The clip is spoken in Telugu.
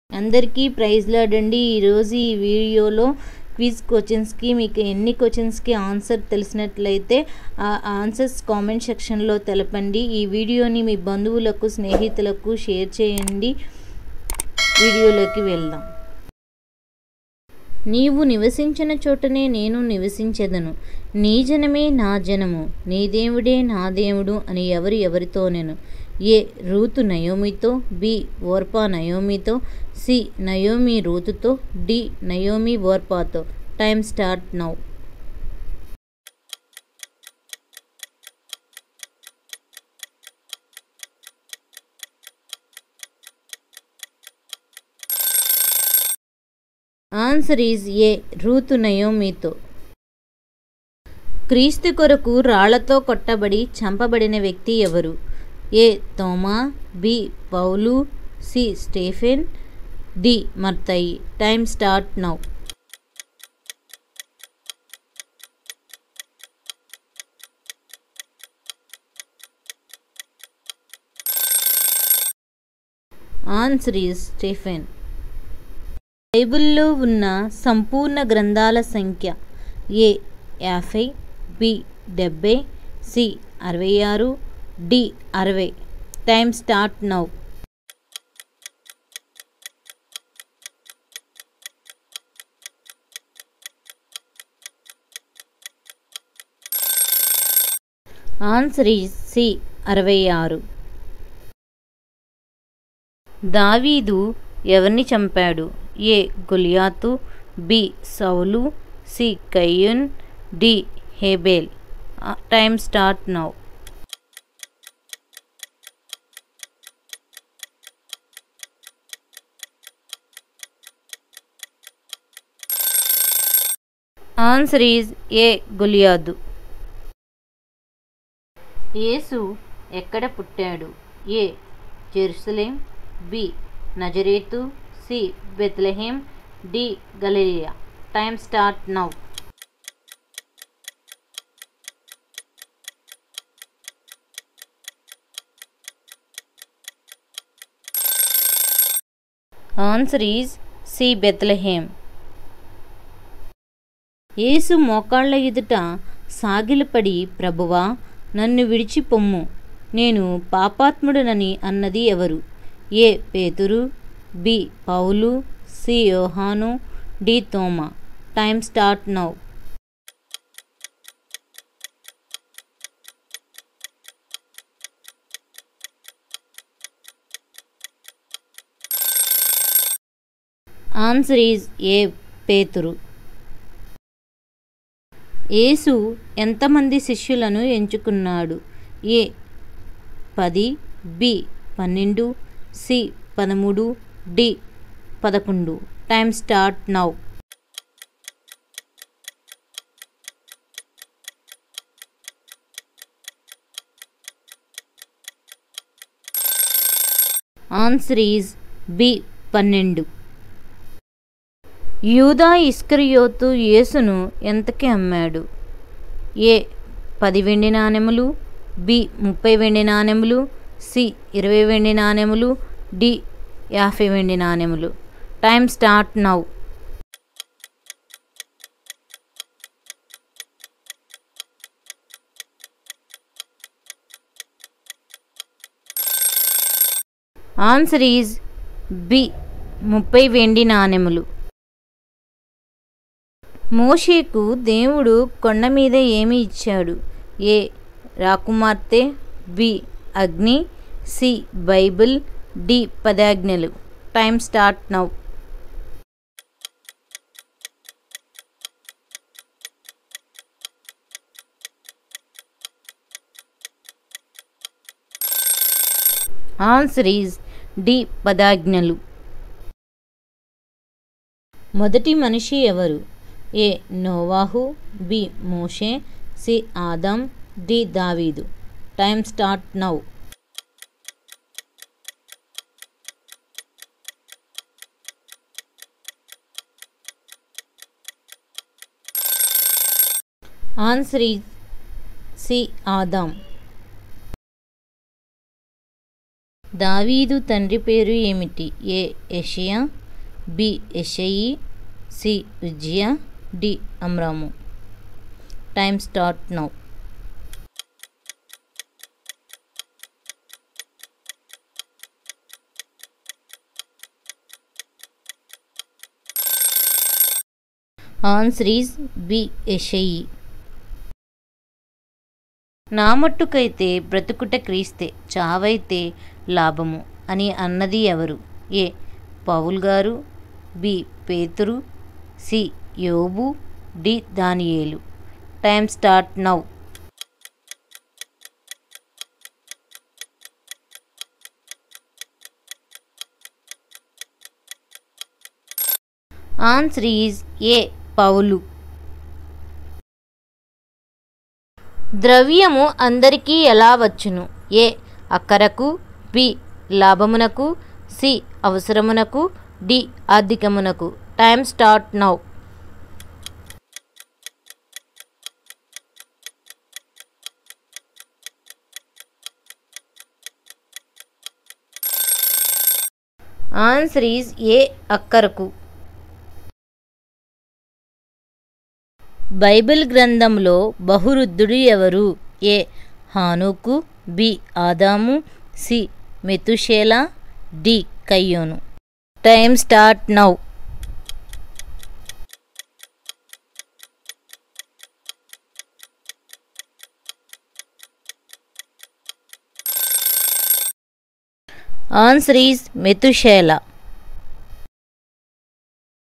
అందరికీ ప్రైజ్ లార్డండి. ఈరోజు ఈ వీడియోలో క్విజ్ క్వశ్చన్స్కి మీకు ఎన్ని క్వశ్చన్స్కి ఆన్సర్ తెలిసినట్లయితే ఆ ఆన్సర్స్ కామెంట్ సెక్షన్లో తెలపండి. ఈ వీడియోని మీ బంధువులకు స్నేహితులకు షేర్ చేయండి. వీడియోలోకి వెళ్దాం. నీవు నివసించిన చోటనే నేను నివసించెదను, నీ జనమే నా జనము, నీ దేవుడే నా దేవుడు అని ఎవరితోనెను. ఏ రూతు నయోమితో, బి ఓర్పా నయోమితో, సి నయోమి రూతుతో, డి నయోమి ఓర్పాతో. Time start now. Answer is A Ruth నయోమితో. క్రీస్తు కొరకు రాళ్లతో కొట్టబడి చంపబడిన వ్యక్తి ఎవరు? ఏ తోమా, బి పౌలు, సి స్టెఫెన్, డి మత్తయి. Time start now. Answer is Stephen. బైబిల్లో ఉన్న సంపూర్ణ గ్రంథాల సంఖ్య? A 50, B 70, C 66, D 60. Time start now. Answer is C 66. దావీదు ఎవరిని చంపాడు? ఏ గొలియాతు, బి సౌలు, సి కయ్యూన్, డి హేబెల్. Time start now. Answer is A Goliath. యేసు ఎక్కడ పుట్టాడు? A Jerusalem, B Nazareth, C Bethlehem, D గలిలయ. Time start now. Answer is C Bethlehem. యేసు మోకాళ్ళ ఎదుట సాగిలపడి, ప్రభువా నన్ను విడిచిపొమ్ము, నేను పాపాత్ముడనని అన్నది ఎవరు? A Pethuru, B Paul, C Yohanu, D Thoma. Time start now. Answer is A Pethuru. Yesu ఎంతమంది శిష్యులను ఎంచుకున్నాడు? A 10, B 12, C 13, D 11. Time start now. Answer is B 12. Yuda ఇస్కరియోతు యేసును ఎంతకి అమ్మాడు? ఏ 10 వెండి నాణెములు, బి 30 వెండి నాణెములు, సి 20 వెండి నాణెములు, డి 50 వెండి నాణెములు. Time start now. Answer is B 30 వెండి నాణెములు. మోషేకు దేవుడు కొండ మీద ఏమి ఇచ్చాడు? ఏ రాకుమార్తె, బి అగ్ని, సి బైబిల్, డి 10 ఆజ్ఞలు. Time start now. Answer is D 10 ఆజ్ఞలు. మొదటి మనిషి ఎవరు? ఏ నోవాహు, బి మోషే, సి ఆదం, డి దావీదు. Time start now. Answer is C Adam. దావీదు తండ్రి పేరు ఏమిటి? ఏ యెషయా, బి యెషయి, సి ఉజ్జియా, డి అమ్రాము. Time start now. Answer is B యెషయి. నా మట్టుకైతే బ్రతుకుట క్రీస్తే, చావైతే లాభము అని అన్నది ఎవరు? ఏ పౌలు గారు, బి పేతురు, సి యోబు, D Daniel. Time start now. Answer is A Paul. ద్రవ్యము అందరికీ ఎలా వచ్చును? ఏ అక్కరకు, బి లాభమునకు, సి అవసరమునకు, డి ఆర్థికమునకు. Time start now. Answer is A అక్కరకు. బైబిల్ గ్రంథంలో బహువృద్ధుడు ఎవరు? ఏ హానోకు, B Adam, C Methuselah, D కయ్యోను. Time start now. Answer is మెతుషేలా.